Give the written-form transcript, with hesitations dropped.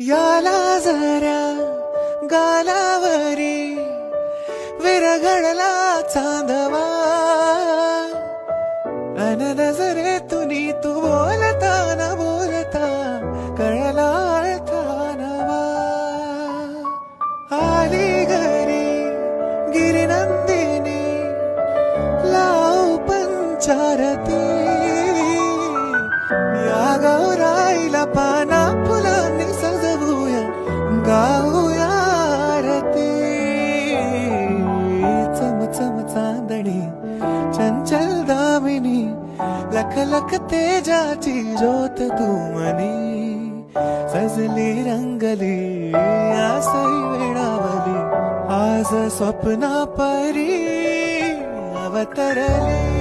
याला जरा गालावरी विरघळला चांदवा अन नजरेतून तू बोलता न बोलता कळला अर्था नवा आली घरी गिरिनंदिनी लाव पंचारती या गौराईला पाना फुलांनी सजवूया गाऊया आरती चम चम चांदणी चंचल दामिनी लख लख तेजाची ज्योत तू मनी सजली रंगली आसई वेळावली आज स्वप्ना परी अवतरली